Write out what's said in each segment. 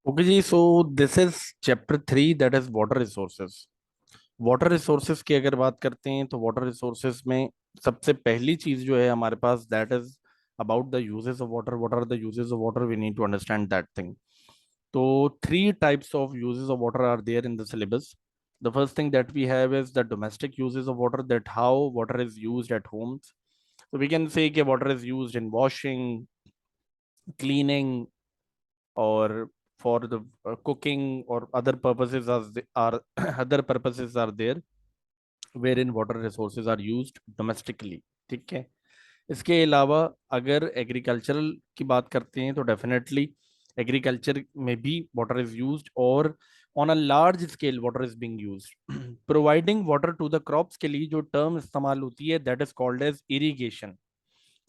Okay जी, so this is chapter 3 that is water resources. Water resources की अगर बात करते हैं तो वाटर रिसोर्सेज में सबसे पहली चीज जो है हमारे पास that is about the uses of water. What are the uses of water? We need to understand that thing. तो three types of uses of water are there in the syllabus. The first thing that we have is the domestic uses of water, that how water is used at homes. So we can say कि water is used in washing, cleaning, or for the cooking or other purposes are other purposes are there wherein water resources are used domestically। ठीक है। इसके अलावा अगर agricultural की बात करते हैं तो डेफिनेटली एग्रीकल्चर में भी वाटर इज यूज्ड, और on a large scale water is being used. Providing water to the crops के लिए जो टर्म इस्तेमाल होती है that is called as irrigation.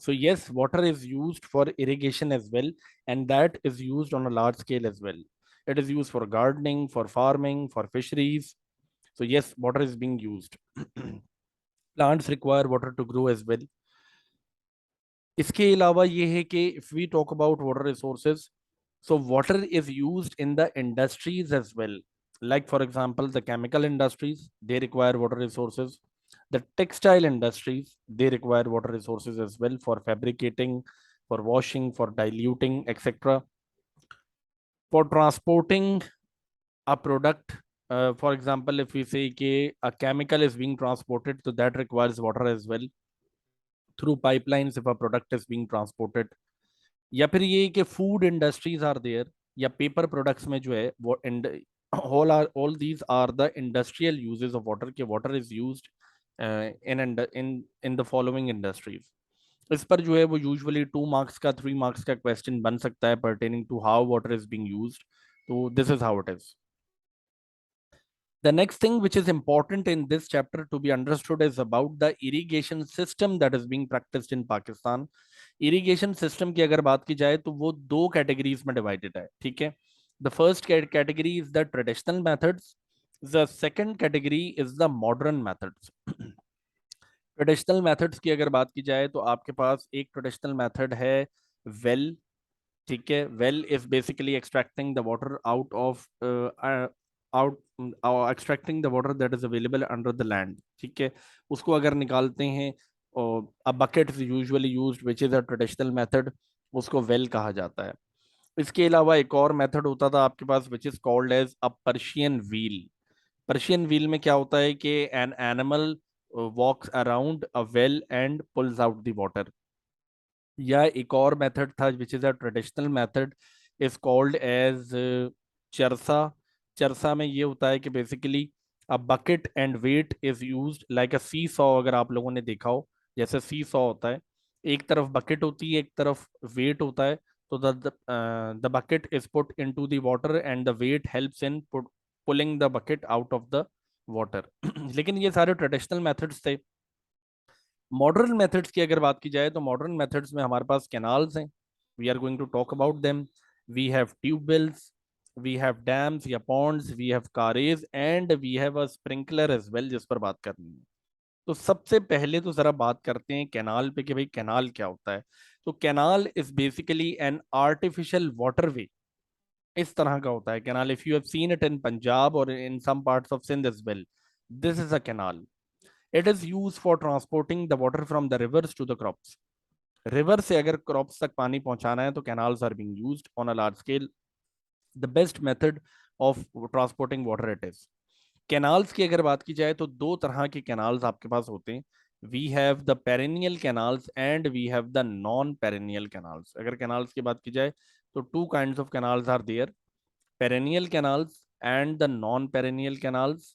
So yes, water is used for irrigation as well, and that is used on a large scale as well. It is used for gardening, for farming, for fisheries. So yes, water is being used. Plants require water to grow as well. इसके अलावा ये है कि if we talk about water resources, so water is used in the industries as well. Like for example, the chemical industries, they require water resources. The textile industries, they require water resources as well for fabricating, for washing, for diluting, etc. For transporting a product, for example, if we say a chemical is being transported, so that requires water as well through pipelines if a product is being transported. या फिर ये कि food industries are there, या paper products में जो है वो all these are the industrial uses of water, के water is used in in in the following industries. इस पर जो है वो यूजुअली 2 मार्क्स का 3 मार्क्स का क्वेश्चन बन सकता है pertaining to how water is being used. तो this is how it is. The next thing which is important in this chapter to be understood is about the irrigation system that is being practiced in Pakistan. Irrigation system की अगर बात की जाए तो वो दो categories में divided है। ठीक है। The first category is the traditional methods, the second category is the modern methods. Traditional methods की अगर बात की जाए तो आपके पास एक ट्रेडिशनल मेथड है वेल। ठीक है। Well is basically extracting the water out of out extracting the water that is available under the land. ठीक है। उसको अगर निकालते हैं, और a bucket is usually used which is a traditional method, उसको वेल कहा जाता है। इसके अलावा एक और मेथड होता था आपके पास which is called as a Persian wheel. Persian wheel में क्या होता है कि an animal walks around a well and pulls out the water. या एक और मेथड था which is a traditional method, is called as charsa. चरसा में ये होता है कि basically a bucket and weight is used like a seesaw. अगर आप लोगों ने देखा हो, जैसे सी सॉ होता है, एक तरफ बकेट होती है, एक तरफ वेट होता है। तो the bucket is put into the water and the weight helps in pulling the bucket out of the water. लेकिन ये सारे ट्रेडिशनल मेथड्स थे। मॉडर्न मेथड्स की अगर बात की जाए तो मॉडर्न मेथड्स में हमारे पास कैनाल्स हैं। We are going to talk about them. We have tubewells, we have dams या ponds, we have karez and we have a sprinkler as well, जिस पर बात करनी है। तो सबसे पहले तो जरा बात करते हैं कैनाल पे कि भाई कैनाल क्या होता है। तो canal is basically an artificial waterway. इस तरह का होता है canal. If you have seen it in Punjab और in some parts of Sindh as well, this is a canal. It is use for transporting the water from the rivers to the crops. River से अगर crops तक पानी पहुंचाना है तो canals are being used on a large scale. The best method of transporting water it is. Canals की अगर बात की जाए तो दो तरह के कैनाल्स आपके पास होते हैं। We have the perennial canals and we have the non perennial canals. अगर कैनाल्स की बात की जाए तो two kinds of canals are there, perennial canals and the non perennial canals.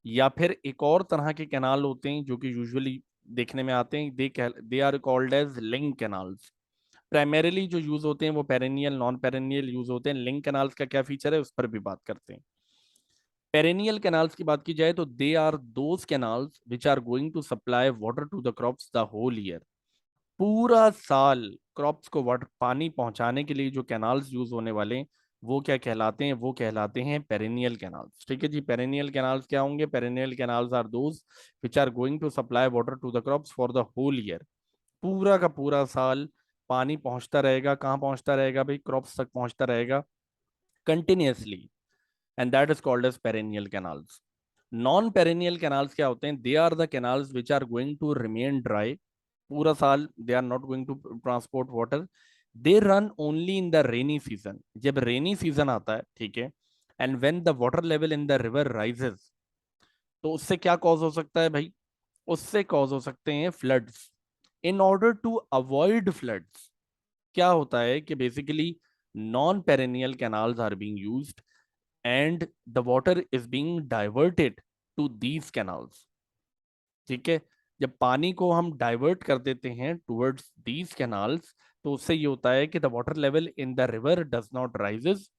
या फिर एक और तरह के कैनाल होते हैं जो कि यूजुअली देखने में आते हैं, they are called as link canals. Primarily जो यूज होते हैं वो पेरेनियल नॉन पेरेनियल यूज होते हैं। लिंक कैनाल्स का क्या फीचर है उस पर भी बात करते हैं। पेरेनियल कैनाल्स की बात की जाए तो they are those canals which are going to supply water to the crops the whole year. पूरा साल क्रॉप्स को वाटर पानी पहुंचाने के लिए जो कैनाल्स यूज होने वाले हैं वो क्या कहलाते हैं? वो कहलाते हैं पेरिनियल कैनाल्स। ठीक है जी। पेरिनियल कैनाल्स क्या होंगे? Perennial canals are those which are going to supply water to the crops for the whole year. पूरा का पूरा साल पानी पहुंचता रहेगा। कहाँ पहुंचता रहेगा भाई? क्रॉप्स तक पहुंचता रहेगा। continuously, and that is called as perennial canals. Non perennial canals क्या होते हैं? They are the canals which are going to remain dry पूरा साल. They are not going to transport water. They run only in the rainy season. जब rainy season आता है, ठीक है, and when the water level in the river rises, तो उससे क्या कॉज हो सकता है भाई? उससे कॉज हो सकते हैं floods. In order to avoid floods, क्या होता है कि basically non perennial canals are being used and the water is being diverted to these canals. ठीक है, जब पानी को हम डाइवर्ट कर देते हैं टुवर्ड्स दीज कैनाल्स, तो उससे ये होता है कि the water level in the river does not rises.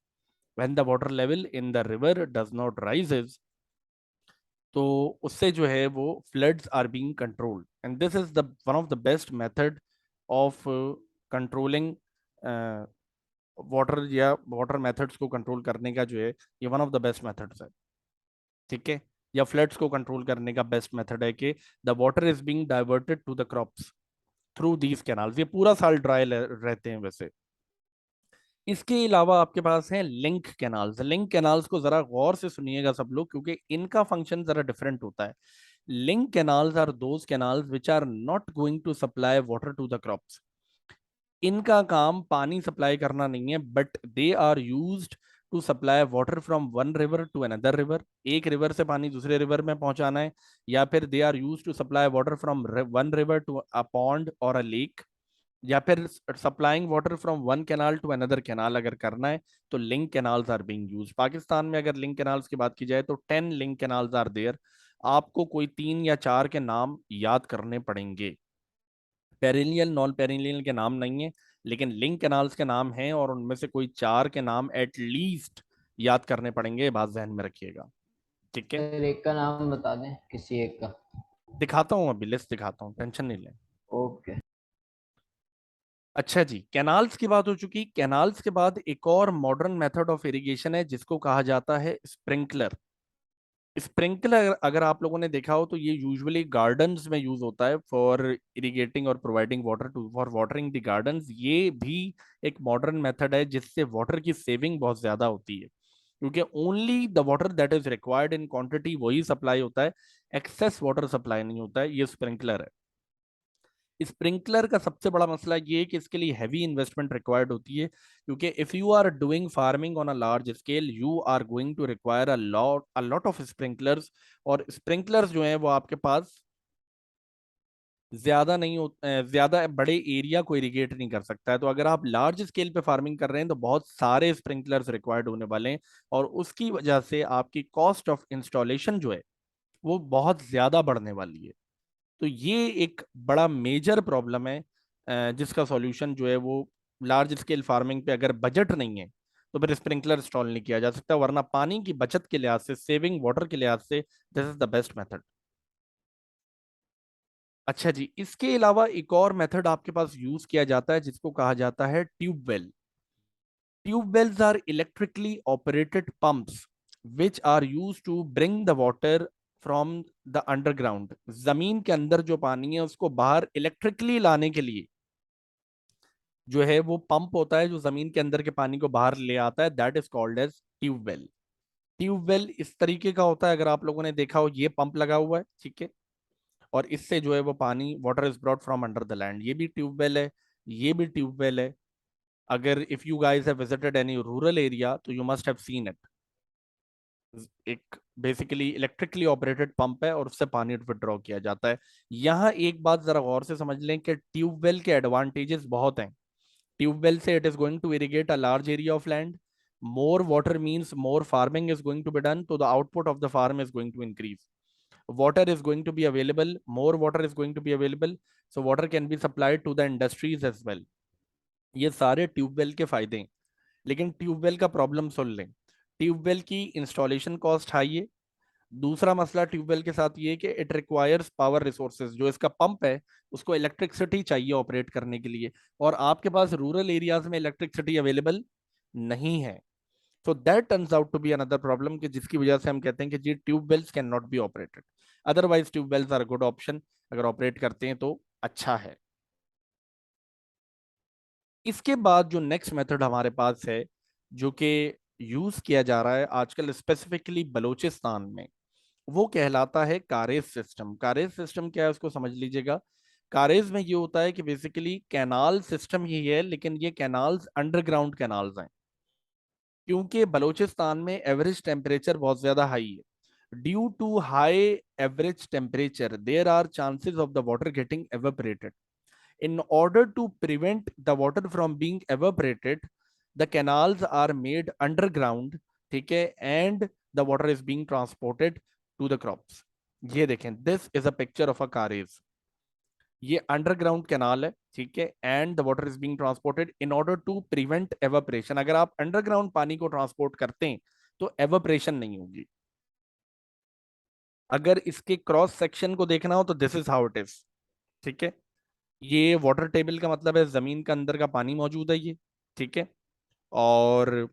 When the water level in the river does not rises, तो उससे जो है वो floods are being controlled. And this is the one of the best method of controlling water, या water methods को control करने का जो है, ये one of the best methods है. ठीक है, या फ्लड्स को कंट्रोल करने का बेस्ट मेथड है कि the water is being diverted to the crops through these canals. ये पूरा साल ड्राई रहते हैं वैसे. इसके अलावा आपके पास है लिंक कैनाल्स. लिंक कैनाल्स को जरा गौर से सुनिएगा सब लोग, क्योंकि इनका फंक्शन जरा डिफरेंट होता है. Link canals are those canals which are not going to supply water to the crops. इनका काम पानी सप्लाई करना नहीं है, but they are used to supply water from one river to another river. एक रिवर से पानी दूसरे रिवर में पहुंचाना है, या फिर they are used to supply water from one river to a pond और अ लेक, या फिर supplying water from one canal to another canal अगर करना है, तो link canals are being used. Pakistan में अगर लिंक कैनाल्स की बात की जाए तो 10 लिंक कैनाल्स आर देयर. आपको कोई 3 या 4 के नाम याद करने पड़ेंगे. पेरिनियल नॉन पेरिनियल के नाम नहीं है, लेकिन लिंक कैनाल्स के नाम हैं, और उनमें से कोई 4 के नाम एटलीस्ट याद करने पड़ेंगे. ये बात जहन में रखिएगा. ठीक है, सर एक का नाम बता दें, किसी एक का. दिखाता हूँ, अभी लिस्ट दिखाता हूँ, टेंशन नहीं लें. ओके. अच्छा जी, कैनाल्स की बात हो चुकी. कैनाल्स के बाद एक और मॉडर्न मेथड ऑफ इरिगेशन है जिसको कहा जाता है स्प्रिंकलर. स्प्रिंकलर अगर आप लोगों ने देखा हो तो ये यूजुअली गार्डन्स में यूज होता है फॉर इरिगेटिंग और providing water to for watering the gardens. ये भी एक मॉडर्न मेथड है जिससे वाटर की सेविंग बहुत ज्यादा होती है, क्योंकि only the water that is required in quantity वही सप्लाई होता है, एक्सेस वाटर सप्लाई नहीं होता है. ये स्प्रिंकलर है. स्प्रिंकलर का सबसे बड़ा मसला ये है कि इसके लिए हैवी इन्वेस्टमेंट रिक्वायर्ड होती है, क्योंकि if you are doing farming on a large scale you are going to require a lot of sprinklers. और स्प्रिंकलर्स जो है वो आपके पास ज्यादा नहीं हो, ज्यादा बड़े एरिया को इरिगेट नहीं कर सकता है. तो अगर आप लार्ज स्केल पे फार्मिंग कर रहे हैं तो बहुत सारे स्प्रिंकलर्स रिक्वायर्ड होने वाले हैं, और उसकी वजह से आपकी कॉस्ट ऑफ इंस्टॉलेशन जो है वो बहुत ज्यादा बढ़ने वाली है. तो ये एक बड़ा मेजर प्रॉब्लम है, जिसका सॉल्यूशन जो है वो लार्ज स्केल फार्मिंग पे अगर बजट नहीं है तो फिर स्प्रिंकलर इंस्टॉल नहीं किया जा सकता, वरना पानी की बचत के लिहाज से, सेविंग वाटर के लिहाज से this is the best method. अच्छा जी, इसके अलावा एक और मेथड आपके पास यूज किया जाता है जिसको कहा जाता है tubewell. Tubewells are electrically operated pumps which are use to bring the water from the underground. जमीन के अंदर जो पानी है उसको बाहर इलेक्ट्रिकली लाने के लिए जो है वो पंप होता है जो जमीन के अंदर के पानी को बाहर ले आता है. That is called as tubewell. Tubewell इस तरीके का होता है, अगर आप लोगों ने देखा हो, ये पंप लगा हुआ है, ठीक है, और इससे जो है वो पानी, water is brought from under the land. ये भी ट्यूबवेल है, ये भी ट्यूबवेल है. अगर if you guys have visited any rural area तो you must have seen it. एक बेसिकली इलेक्ट्रिकली ऑपरेटेड पंप है और उससे पानी विड्रॉ किया जाता है. यहाँ एक बात जरा गौर से समझ लें कि ट्यूबवेल के एडवांटेजेस बहुत हैं. ट्यूबवेल से it is going to irrigate a large area of land. More water means more farming is going to be done, तो the output of the farm is going to increase. Water is going to be available, more water is going to be available, so water can be supplied to the industries as well. ये सारे tubewell के फायदे हैं. लेकिन tubewell का problem सुन लें. Tubewell की installation cost high है. दूसरा मसला ट्यूबवेल के साथ ये है कि इट रिक्वायर्स पावर रिसोर्सेज. जो इसका पंप है उसको इलेक्ट्रिसिटी चाहिए ऑपरेट करने के लिए, और आपके पास रूरल एरियाज में इलेक्ट्रिसिटी अवेलेबल नहीं है. So that turns out to be another problem, कि जिसकी वजह से हम कहते हैं कि जी tubewells can not be operated. Otherwise tubewells are good option, अगर ऑपरेट करते हैं तो अच्छा है. इसके बाद जो नेक्स्ट मेथड हमारे पास है, जो कि यूज किया जा रहा है आजकल स्पेसिफिकली बलूचिस्तान में, वो कहलाता है कारेज सिस्टम। कारेज सिस्टम क्या है उसको समझ लीजिएगा। कारेज में ये होता है कि बेसिकली कैनाल सिस्टम ही है, लेकिन ये कैनाल्स अंडरग्राउंड कैनाल्स हैं। क्योंकि बलूचिस्तान में एवरेज टेम्परेचर बहुत ज्यादा हाई है, due to high average temperature there are chances of the water getting evaporated. In order to prevent the water from being evaporated, the canals are made underground, ठीक है, and the water is being transported to the crops. ये देखें, this is a picture of a carriage. ये underground canal है, ठीक है, and the water is being transported in order to prevent evaporation. अगर आप अंडरग्राउंड पानी को ट्रांसपोर्ट करते हैं तो एवापोरेशन नहीं होगी। अगर इसके क्रॉस सेक्शन को देखना हो तो this is how it is, ठीक है। ये वाटर टेबल का मतलब है जमीन के अंदर का पानी मौजूद है ये, ठीक है। और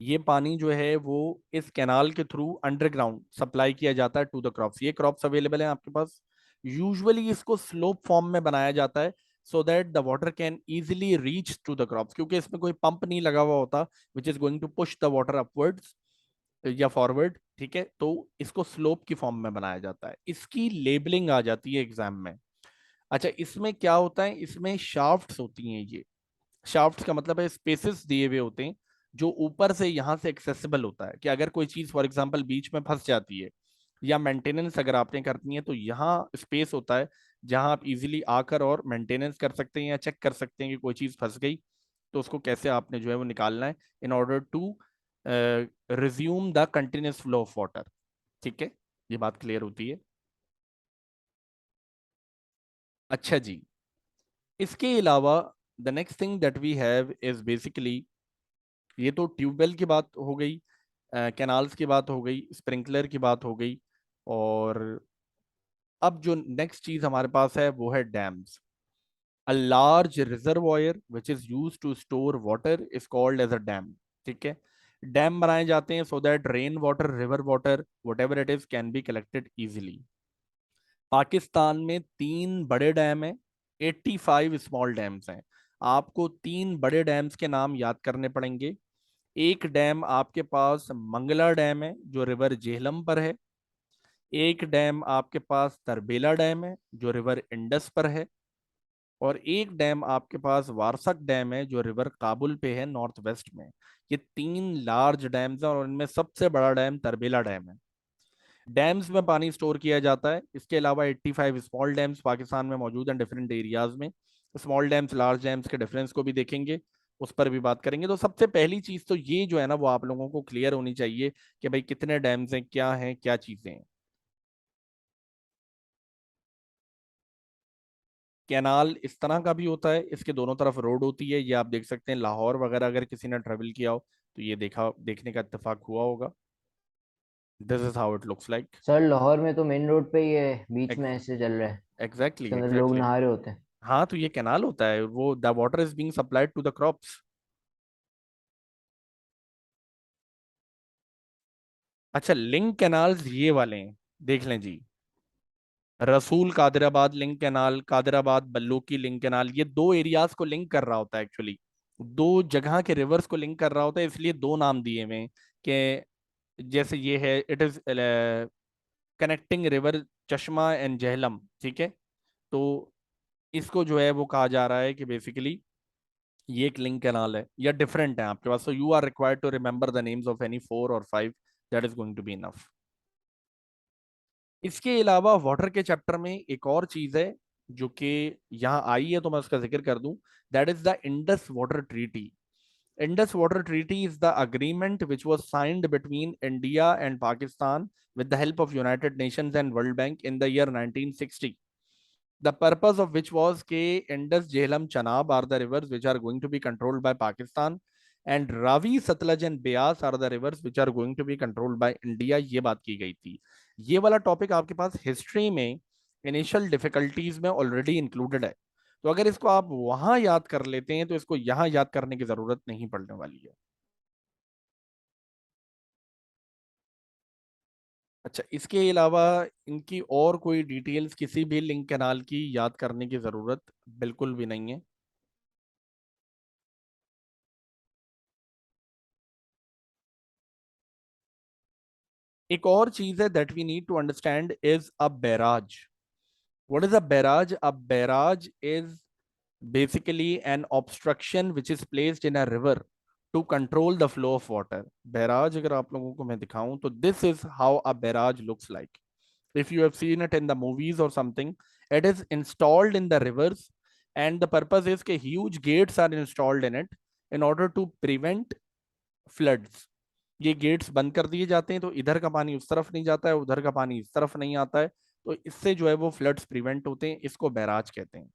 ये पानी जो है वो इस कैनाल के थ्रू अंडरग्राउंड सप्लाई किया जाता है टू द क्रॉप्स। ये क्रॉप्स अवेलेबल हैं आपके पास। यूजुअली इसको स्लोप फॉर्म में बनाया जाता है so that the water can easily reach to the crops, क्योंकि इसमें कोई पंप नहीं लगा हुआ होता which is going to push the water upwards या फॉरवर्ड, ठीक है। तो इसको स्लोप की फॉर्म में बनाया जाता है। इसकी लेबलिंग आ जाती है एग्जाम में। अच्छा, इसमें क्या होता है, इसमें शाफ्ट्स होती हैं। ये शाफ्ट्स का मतलब है स्पेसेस दिए हुए होते हैं जो ऊपर से यहाँ से एक्सेसिबल होता है, कि अगर कोई चीज फॉर एग्जांपल बीच में फंस जाती है या मेंटेनेंस अगर आपने करनी है तो यहाँ स्पेस होता है जहाँ आप इजीली आकर और मेंटेनेंस कर सकते हैं या चेक कर सकते हैं कि कोई चीज फंस गई तो उसको कैसे आपने जो है वो निकालना है in order to resume the continuous flow of water, ठीक है। ये बात क्लियर होती है। अच्छा जी, इसके अलावा the next thing that we have is basically, ये तो ट्यूबवेल की बात हो गई, कैनाल्स की बात हो गई, स्प्रिंकलर की बात हो गई। और अब जो नेक्स्ट चीज हमारे पास है वो है dams. A large reservoir which is use to store water is called as a dam, ठीक है। डैम बनाए जाते हैं so that rain water, river water, whatever it is, can be collected easily. Pakistan में 3 बड़े डैम हैं, 85 small dams हैं। आपको 3 बड़े डैम्स के नाम याद करने पड़ेंगे। एक डैम आपके पास मंगला डैम है जो रिवर जेहलम पर है। एक डैम आपके पास तरबेला डैम है जो रिवर इंडस पर है। और एक डैम आपके पास वारसक डैम है जो रिवर काबुल पे है, नॉर्थ वेस्ट में। ये 3 लार्ज डैम्स हैं और इनमें सबसे बड़ा डैम तरबेला डैम है। डैम्स में पानी स्टोर किया जाता है। इसके अलावा 85 स्मॉल डैम्स पाकिस्तान में मौजूद हैं डिफरेंट एरियाज में। स्मॉल डैम्स लार्ज डैम्स के डिफरेंस को भी देखेंगे, उस पर भी बात करेंगे। तो सबसे पहली चीज तो ये जो है ना वो आप लोगों को क्लियर होनी चाहिए कि भाई कितने डैम्स हैं, क्या चीजें हैं। कैनाल इस तरह का भी होता है, इसके दोनों तरफ रोड होती है। ये आप देख सकते हैं लाहौर वगैरह अगर किसी ने ट्रेवल किया हो तो ये देखने का इत्तेफाक हुआ होगा। This is how it looks like. Sir Lahore में तो मेन रोड पे ही है, बीच में ऐसे चल रहा है। एग्जैक्टली उसके अंदर लोग एग्जैक्टली। नहा रहे होते हैं। हाँ, तो ये कैनाल होता है, वो the water is being supplied to the crops. अच्छा, लिंक कैनाल्स ये वाले हैं, देख लें जी। Rasul Qadirabad link canal, Qadirabad Balloki link canal, ये 2 एरियाज को लिंक कर रहा होता है एक्चुअली। 2 जगह के रिवर्स को लिंक कर रहा होता है, इसलिए 2 नाम दिए हुए हैं कि जैसे ये है, इट इज कनेक्टिंग रिवर चश्मा एंड झेलम, ठीक है। तो इसको जो है वो कहा जा रहा है कि बेसिकली ये एक लिंक कैनाल है या डिफरेंट है आपके पास। So you are required to remember the names of any 4 और 5, that is going to be enough. इसके अलावा वाटर के चैप्टर में एक और चीज है जो कि यहाँ आई है तो मैं उसका जिक्र कर दूं। That is the Indus water treaty. Indus water treaty is the agreement which was signed between India and Pakistan with the help of United Nations and World Bank in the year 1960. The purpose of which was ke Indus, Jhelum, Chenab are the rivers which are going to be controlled by Pakistan, and Ravi, Satluj and Beas are the rivers which are going to be controlled by India। ये बात की गई थी। ये वाला topic आपके पास history में initial difficulties में ऑलरेडी इंक्लूडेड है। तो अगर इसको आप वहां याद कर लेते हैं तो इसको यहाँ याद करने की जरूरत नहीं पड़ने वाली है। अच्छा, इसके अलावा इनकी और कोई डिटेल्स किसी भी लिंक कैनाल की याद करने की जरूरत बिल्कुल भी नहीं है। एक और चीज है that we need to understand is a barrage. What is a barrage? A barrage is basically an obstruction which is placed in a river to control the flow of water. Barrage अगर आप लोगों को मैं दिखाऊं तो this is how a barrage looks like. If you have seen it in the movies or something, it is installed in the rivers, and the purpose is that huge gates are installed in it in order to prevent floods. ये gets बंद कर दिए जाते हैं तो इधर का पानी उस तरफ नहीं जाता है, उधर का पानी इस तरफ नहीं आता है, तो इससे जो है वो फ्लड्स प्रिवेंट होते हैं. इसको बैराज कहते हैं.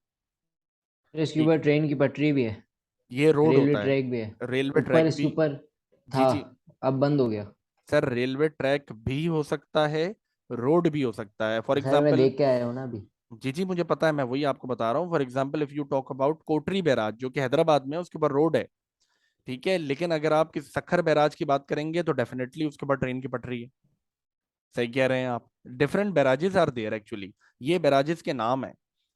इसके ठीक ऊपर है. ट्रेन की पटरी भी है, ये रोड रेलवे होता है. ट्रैक भी है। रेलवे ऊपर ट्रैक इसके भी. ऊपर जी था, जी. अब बंद हो गया। सर रेलवे ट्रैक भी हो सकता है, रोड भी हो सकता है. फॉर सर मैं एग्जाम्पल. देख के आया हूँ ना अभी। जी जी मुझे पता है, मैं वही आपको बता रहा हूँ. For example if you talk about Kotri barrage जो कि हैदराबाद में है, उसके ऊपर रोड है. ठीक है. लेकिन अगर आप किस सखर बैराज की बात करेंगे तो डेफिनेटली उसके ऊपर ट्रेन की पटरी है. सही कह रहे हैं आप. Different barrages are there actually. ये बैराजेस के नाम है.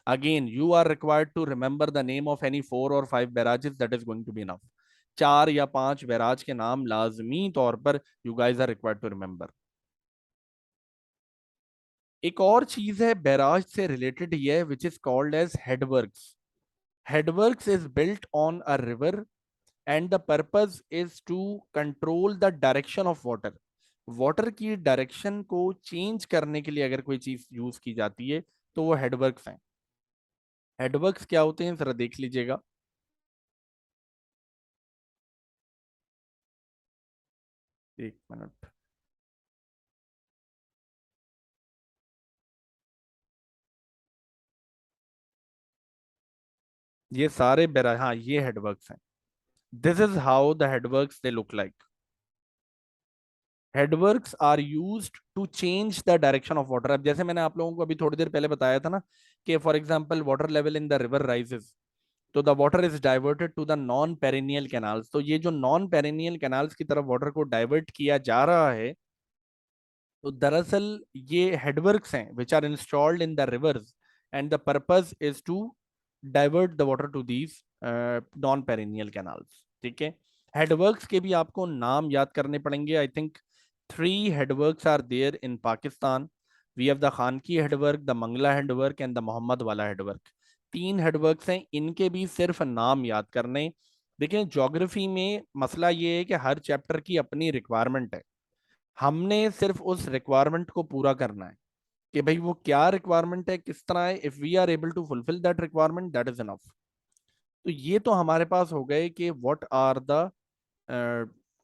Again you are required to remember the name of any 4 or 5 barrages, that is going to be enough. 4 या 5 बैराज के नाम लाजमी तौर पर you guys are required to remember. एक और चीज है बैराज से रिलेटेड ही है which is called as headworks. Headworks is built on a river and the purpose is to control the direction of water. Water की डायरेक्शन को change करने के लिए अगर कोई चीज यूज की जाती है तो वो हेडवर्क्स हैं. हेडवर्क्स क्या होते हैं जरा देख लीजिएगा. एक मिनट. ये सारे बेरा, हाँ ये हेडवर्क्स हैं. This is how the headworks they look like. Headworks are used to change the direction of water. अब जैसे मैंने आप लोगों को अभी थोड़ी देर पहले बताया था ना कि for example water level in the river rises, तो the water is diverted to the non perennial canals. तो ये जो नॉन पेरिनियल कैनाल्स की तरफ वाटर को डाइवर्ट किया जा रहा है, तो दरअसल ये हेडवर्क्स हैं which are installed in the rivers, and the purpose is to divert the water to these non perennial canals. ठीक है. हेडवर्क्स के भी आपको नाम याद करने पड़ेंगे. I think 3 headworks are there in Pakistan. We have the Khanki headwork, the Mangla headwork and the Mohammad Wala headwork. 3 headworks हैं, इनके भी सिर्फ नाम याद करने. देखिए ज्योग्राफी में मसला ये है कि हर चैप्टर की अपनी रिक्वायरमेंट है. हमने सिर्फ उस रिक्वायरमेंट को पूरा करना है कि भाई वो क्या रिक्वायरमेंट है, किस तरह है. If we are able to fulfil that requirement, that is enough. तो ये तो हमारे पास हो गए कि what are the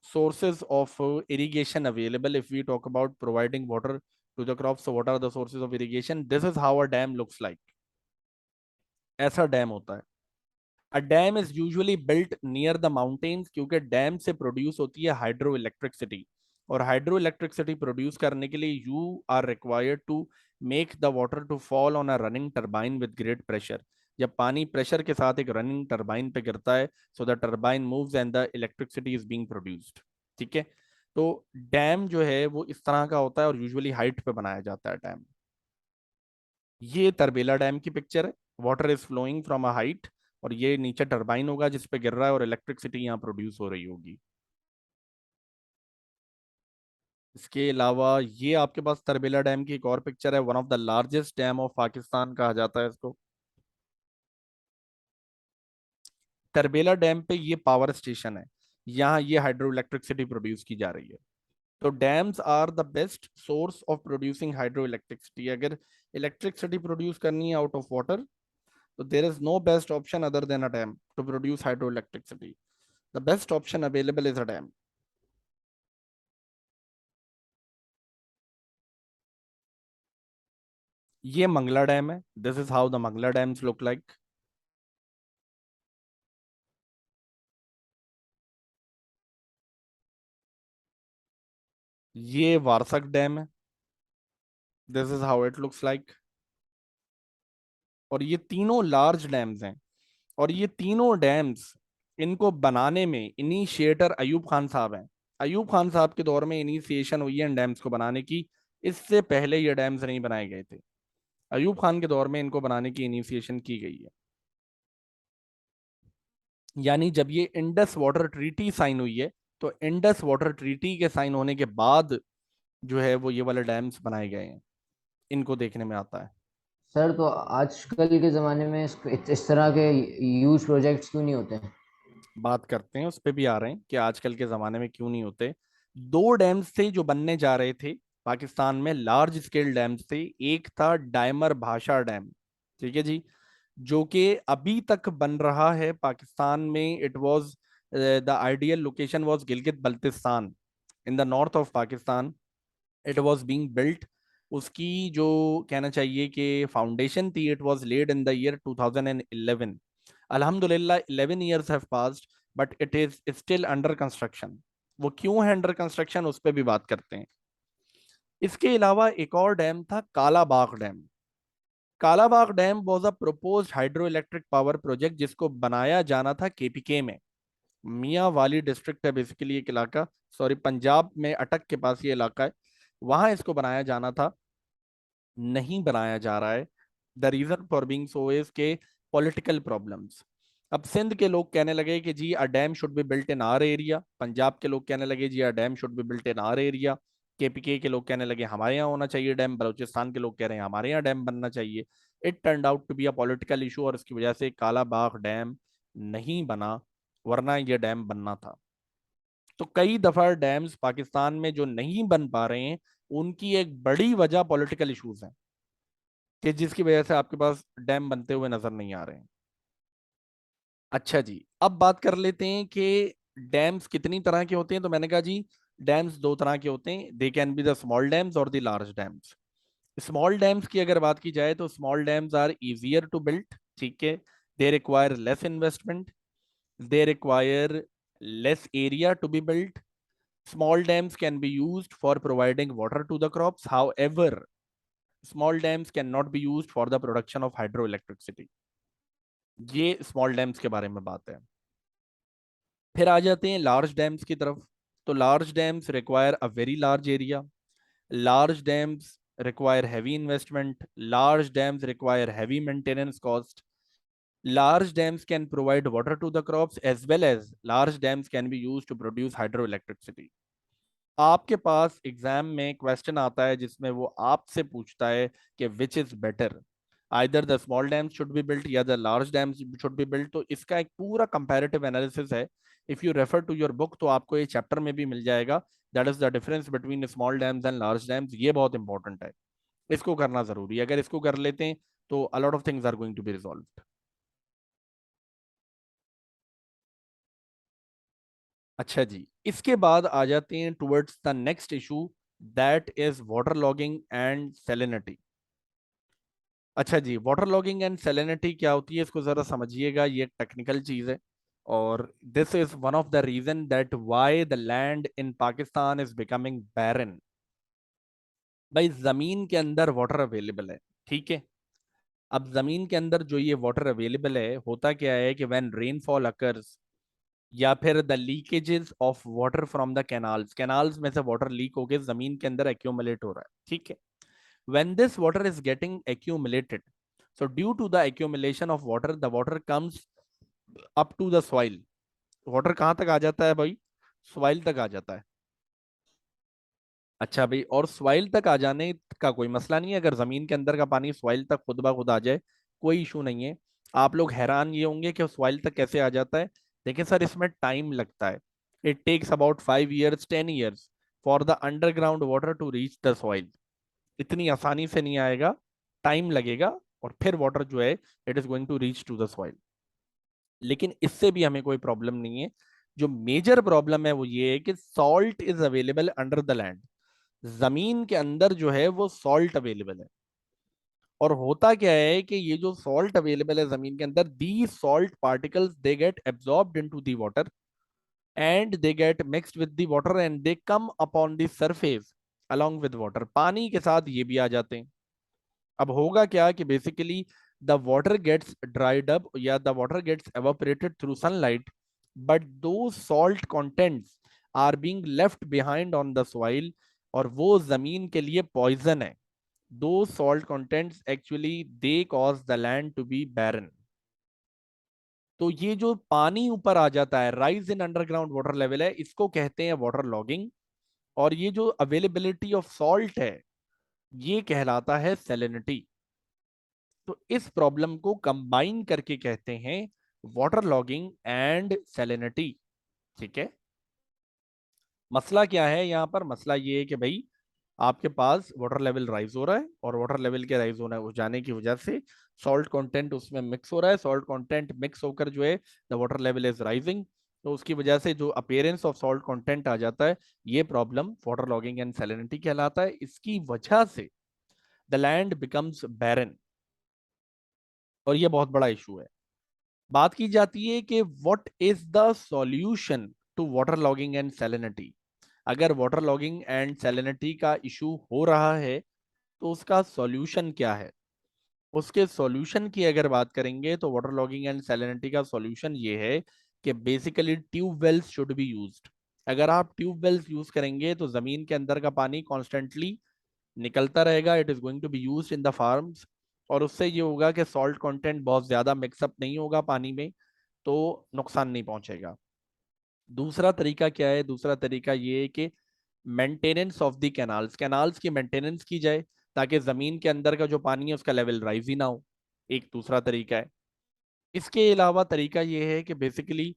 sources of irrigation available if we talk about providing water to the crops. So what are the sources of irrigation? This is how a dam looks like. ऐसा dam होता है. A dam is usually built near the mountains, क्योंकि dam से produce होती है hydro electricity. और hydro electricity produce करने के लिए you are required to make the water to fall on a running turbine with great pressure. जब पानी प्रेशर के साथ एक रनिंग टरबाइन पे गिरता है, so the turbine moves and the electricity is being produced. ठीक है. तो डैम जो है वो इस तरह का होता है और यूजुअली हाइट पे बनाया जाता है डैम. ये तरबेला डैम की पिक्चर है. Water is flowing from a height, और ये नीचे टरबाइन होगा जिस पे गिर रहा है और इलेक्ट्रिसिटी यहाँ प्रोड्यूस हो रही होगी. इसके अलावा ये आपके पास तरबेला डैम की एक और पिक्चर है. One of the largest dam of Pakistan कहा जाता है इसको. तरबेला डैम पे ये पावर स्टेशन है. यहाँ ये हाइड्रो इलेक्ट्रिसिटी प्रोड्यूस की जा रही है. तो dams are the best source of producing hydro electricity. अगर इलेक्ट्रिसिटी प्रोड्यूस करनी है आउट ऑफ वाटर, तो there is no best option other than a dam to produce hydro electricity. The best option available is a dam. ये Mangla dam है. This is how the Mangla dams look like. ये Warsak dam है. This is how it looks like. और ये तीनों large dams हैं. और ये तीनों डैम्स, इनको बनाने में इनिशिएटर अयूब खान साहब हैं. अयूब खान साहब के दौर में इनिशिएशन हुई है इन डैम्स को बनाने की. इससे पहले ये डैम्स नहीं बनाए गए थे. अयूब खान के दौर में इनको बनाने की इनिशिएशन की गई है. यानी जब ये इंडस वाटर ट्रीटी साइन हुई है, तो इंडस वाटर ट्रीटी के साइन होने के बाद जो है वो ये वाले डैम्स बनाए गए हैं, इनको देखने में आता है। सर तो आजकल के जमाने में इस तरह के ह्यूज प्रोजेक्ट्स क्यों नहीं होते? बात करते हैं, उस पे भी आ रहे हैं कि आजकल के ज़माने में क्यों नहीं होते। दो डैम्स थे जो बनने जा रहे थे पाकिस्तान में, लार्ज स्केल डैम्स थे। एक था डायमर भाषा डैम, ठीक है जी, जो कि अभी तक बन रहा है पाकिस्तान में। It was the ideal location was Gilgit Baltistan, in the north of Pakistan. It was being built. उसकी जो कहना चाहिए कि फाउंडेशन थी, it was laid in the year 2011। अल्हम्दुलिल्लाह 11 years have passed, but it is still under construction. वो क्यों है अंडर कंस्ट्रक्शन, उस पर भी बात करते हैं। इसके अलावा एक और डैम था, Kalabagh dam. Kalabagh dam was a proposed hydro electric power project, जिसको बनाया जाना था केपीके में। मियाँ वाली डिस्ट्रिक्ट है बेसिकली एक इलाका, सॉरी, पंजाब में अटक के पास ये इलाका है, वहां इसको बनाया जाना था। नहीं बनाया जा रहा है। The reason for being so is के पॉलिटिकल प्रॉब्लम्स। अब सिंध के लोग कहने लगे कि जी a dam should be built in our area, Punjab के लोग कहने लगे जी a dam should be built in our area, KPK के लोग कहने लगे हमारे यहाँ होना चाहिए डैम, बलूचिस्तान के लोग कह रहे हैं हमारे यहाँ डैम बनना चाहिए। It turn out to be a political issue, और इसकी वजह से काला बाग डैम नहीं बना, वरना ये डैम बनना था। तो कई दफा डैम्स पाकिस्तान में जो नहीं बन पा रहे हैं, उनकी एक बड़ी वजह पॉलिटिकल इश्यूज हैं, कि जिसकी वजह से आपके पास डैम बनते हुए नजर नहीं आ रहे हैं। अच्छा जी, अब बात कर लेते हैं कि डैम्स कितनी तरह के होते हैं। तो मैंने कहा जी डैम्स दो तरह के होते हैं, they can be the small dams और the large dams. Small dams की अगर बात की जाए तो small dams are easier to build, ठीक है। They require less investment, they require less area to be built. Small dams can be used for providing water to the crops. However, small dams cannot be used for the production of hydroelectricity. ये small dams के बारे में बात है। फिर आ जाते हैं large dams की तरफ। तो large dams require a very large area, large dams require heavy investment, large dams require heavy maintenance cost. Large dams can provide water to the crops, as well as large dams can be used to produce hydroelectricity. आपके पास exam में question आता है जिसमें वो आपसे पूछता है कि which is better, either the small dams should be built या the large dams should be built. तो इसका एक पूरा कंपैरेटिव एनालिसिस है। If you refer to your book तो आपको ये चैप्टर में भी मिल जाएगा, that is the difference between small dams and large dams. ये बहुत इंपॉर्टेंट है, इसको करना जरूरी है। अगर इसको कर लेते हैं तो a lot of things are going to be resolved. अच्छा जी, इसके बाद आ जाते हैं towards the next issue, that is water logging and salinity. अच्छा जी, वाटर लॉगिंग एंड सैलिनिटी क्या होती है, इसको जरा समझिएगा, ये एक टेक्निकल चीज है। और this is one of the reason that why the land in Pakistan is becoming barren. भाई जमीन के अंदर वाटर अवेलेबल है, ठीक है। अब जमीन के अंदर जो ये वाटर अवेलेबल है, होता क्या है कि व्हेन रेनफॉल अकर्स, या फिर the leakages of water from the canals, canals में से वाटर लीक होके जमीन के अंदर एक्यूमुलेट हो रहा है, ठीक है। when this water is getting accumulated, so due to the accumulation of water, the water comes up to the soil. Water कहाँ तक आ जाता है भाई, सॉइल तक आ जाता है। अच्छा भाई, और सॉइल तक आ जाने का कोई मसला नहीं है, अगर जमीन के अंदर का पानी सॉइल तक खुद ब खुद आ जाए, कोई इशू नहीं है। आप लोग हैरान ये होंगे कि सॉइल तक कैसे आ जाता है। देखिए सर, इसमें टाइम लगता है। It takes about 5 years 10 years for the underground water to reach the soil. इतनी आसानी से नहीं आएगा, टाइम लगेगा, और फिर वाटर जो है it is going to reach to the soil. लेकिन इससे भी हमें कोई प्रॉब्लम नहीं है। जो मेजर प्रॉब्लम है वो ये है कि salt is available under the land. जमीन के अंदर जो है वो सॉल्ट अवेलेबल है। और होता क्या है कि ये जो सॉल्ट अवेलेबल है जमीन के अंदर, दी salt particles they get absorbed into the water, and they get mixed with the water, and they come upon the surface along with water. पानी के साथ ये भी आ जाते हैं। अब होगा क्या कि basically the water gets dried up, या the water gets evaporated through sunlight, but those salt contents are being left behind on the soil, और वो जमीन के लिए पॉइजन है। Those salt contents actually they cause the land to be barren. तो ये जो पानी ऊपर आ जाता है, rise in underground water level है, इसको कहते हैं वाटर लॉगिंग। और ये जो अवेलेबिलिटी ऑफ सॉल्ट है ये कहलाता है सैलिनिटी। तो इस प्रॉब्लम को कंबाइन करके कहते हैं वाटर लॉगिंग एंड सैलिनिटी। ठीक है, मसला क्या है यहाँ पर? मसला ये है कि भाई आपके पास वाटर लेवल राइज हो रहा है और वाटर लेवल के राइज होना हो जाने की वजह से सॉल्ट कंटेंट उसमें मिक्स हो रहा है। सॉल्ट कंटेंट मिक्स होकर जो है the water level is rising, तो उसकी वजह से जो अपीयरेंस ऑफ सॉल्ट कंटेंट आ जाता है, ये problem water logging and salinity कहलाता है। इसकी वजह से द लैंड बिकम्स बैरन, और ये बहुत बड़ा इशू है। बात की जाती है कि what is the solution to water logging and salinity. अगर वाटर लॉगिंग एंड सैलिनिटी का इशू हो रहा है तो उसका सॉल्यूशन क्या है? उसके सॉल्यूशन की अगर बात करेंगे तो वाटर लॉगिंग एंड सैलिनिटी का सॉल्यूशन ये है कि basically tube wells should be used. अगर आप ट्यूब वेल्स यूज करेंगे तो जमीन के अंदर का पानी कॉन्स्टेंटली निकलता रहेगा, it is going to be used in the farms, और उससे ये होगा कि सॉल्ट कंटेंट बहुत ज्यादा मिक्सअप नहीं होगा पानी में, तो नुकसान नहीं पहुंचेगा। दूसरा तरीका क्या है? दूसरा तरीका ये है कि maintenance of the canals, canals की मेंटेनेंस की जाए ताकि जमीन के अंदर का जो पानी है उसका लेवल राइज ही ना हो। एक दूसरा तरीका है। इसके अलावा तरीका ये है कि बेसिकली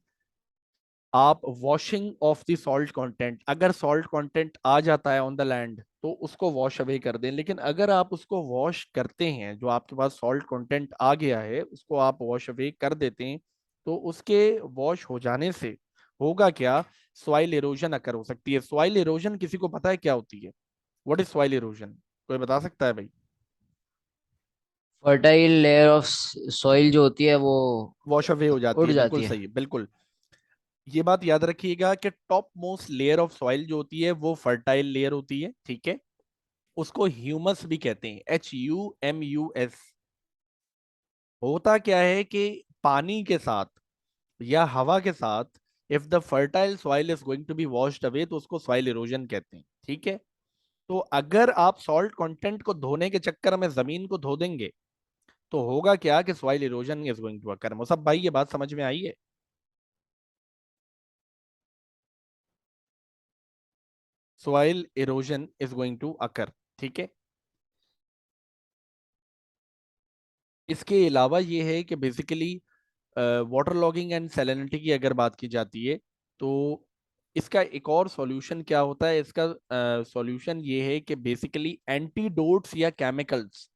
आप washing of the salt content, अगर सॉल्ट कंटेंट आ जाता है ऑन द लैंड तो उसको वॉश अवे कर दें। लेकिन अगर आप उसको वॉश करते हैं, जो आपके पास सॉल्ट कंटेंट आ गया है उसको आप वॉश अवे कर देते हैं, तो उसके वॉश हो जाने से होगा क्या? सॉइल इरोजन अकर हो सकती है। सॉइल इरोजन किसी को पता है क्या होती है? What is soil erosion? कोई बता सकता है भाई? फर्टाइल लेयर ऑफ सॉइल जो होती है वो वॉश अवे हो जाती उड़ है, बिल्कुल जाती है। सही है, बिल्कुल। ये बात याद रखिएगा कि top most layer of soil जो होती है वो फर्टाइल लेयर होती है, ठीक है। उसको ह्यूमस भी कहते हैं, HUMUS। होता क्या है कि पानी के साथ या हवा के साथ if the fertile soil is going to be washed away तो उसको सॉइल इरोजन कहते हैं, ठीक है। तो अगर आप सॉल्ट कंटेंट को धोने के चक्कर में जमीन को धो देंगे तो होगा क्या कि soil erosion is going to occur. मुसब भाई ये बात समझ में आई है? Soil erosion is going to occur, ठीक है। इसके अलावा ये है कि basically water logging and salinity की अगर बात की जाती है तो इसका एक और सॉल्यूशन क्या होता है? इसका सॉल्यूशन ये है कि बेसिकली एंटीडोट्स या chemicals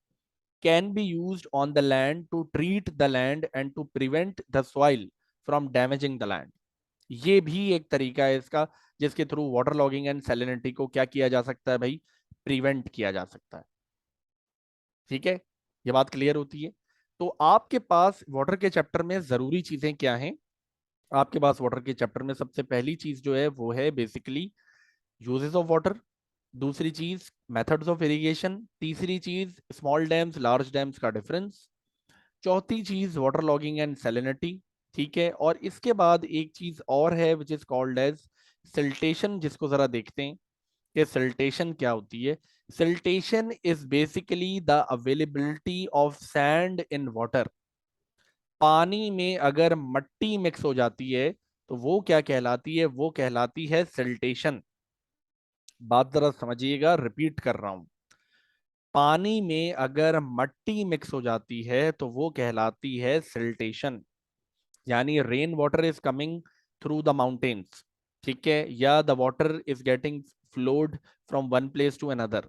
can be used on the land to treat the land and to prevent the soil from damaging the land. ये भी एक तरीका है इसका, जिसके through water logging and salinity को क्या किया जा सकता है भाई? प्रिवेंट किया जा सकता है, ठीक है। ये बात क्लियर होती है? तो आपके पास वाटर के चैप्टर में जरूरी चीजें क्या हैं? आपके पास वाटर के चैप्टर में सबसे पहली चीज जो है वो है बेसिकली यूजेस ऑफ वाटर। दूसरी चीज मेथड्स ऑफ इरिगेशन। तीसरी चीज स्मॉल डैम्स लार्ज डैम्स का डिफरेंस। चौथी चीज वाटर लॉगिंग एंड सैलिनिटी, ठीक है। और इसके बाद एक चीज और है which is called as siltation, जिसको जरा देखते हैं कि सिल्टेशन क्या होती है। Siltation is basically the availability of sand in water. पानी में अगर मट्टी मिक्स हो जाती है तो वो क्या कहलाती है? वो कहलाती है सिल्टेशन। बात जरा समझिएगा, रिपीट कर रहा हूं। पानी में अगर मट्टी मिक्स हो जाती है तो वो कहलाती है सिल्टेशन। यानी rain water is coming through the mountains, ठीक है, या the water is getting flowed from one place to another.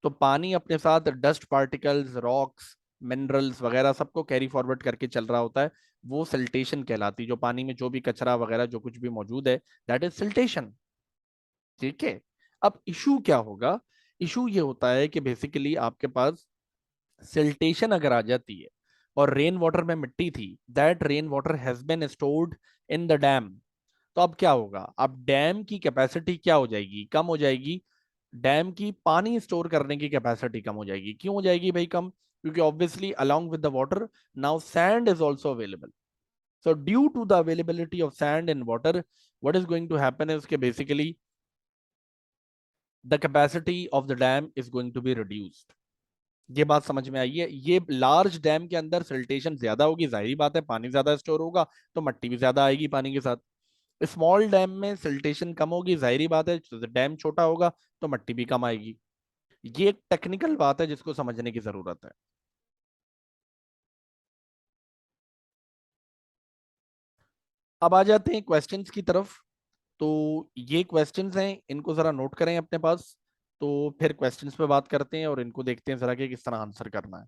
तो पानी अपने साथ डस्ट पार्टिकल्स, रॉक्स, मिनरल्स वगैरह सबको कैरी फॉरवर्ड करके चल रहा होता है। वो सिल्टेशन कहलाती है। जो पानी में जो भी कचरा वगैरह जो कुछ भी मौजूद है, दैट इज सिल्टेशन, ठीक है। अब इशू क्या होगा? इशू ये होता है कि बेसिकली आपके पास सिल्टेशन अगर आ जाती है और रेन वाटर में मिट्टी थी, that rain water has been stored in the dam, तो अब क्या होगा? अब डैम की कैपेसिटी क्या हो जाएगी? कम हो जाएगी। डैम की पानी स्टोर करने की कैपेसिटी कम हो जाएगी। क्यों हो जाएगी भाई कम? क्योंकि obviously along with the water now sand is also available. So due to the availability of sand in water, what is going to happen is कि basically the capacity of the dam is going to be reduced. ये बात समझ में आई है? ये large dam के अंदर सिल्टेशन ज्यादा होगी, जाहिर बात है पानी ज्यादा स्टोर होगा तो मट्टी भी ज्यादा आएगी पानी के साथ। स्मॉल डैम में सिल्टेशन कम होगी, जाहिर बात है, डैम छोटा होगा तो मट्टी भी कम आएगी। ये एक टेक्निकल बात है जिसको समझने की जरूरत है। अब आ जाते हैं क्वेश्चंस की तरफ। तो ये क्वेश्चंस हैं, इनको जरा नोट करें अपने पास। तो फिर क्वेश्चंस पे बात करते हैं और इनको देखते हैं जरा कि किस तरह आंसर करना है।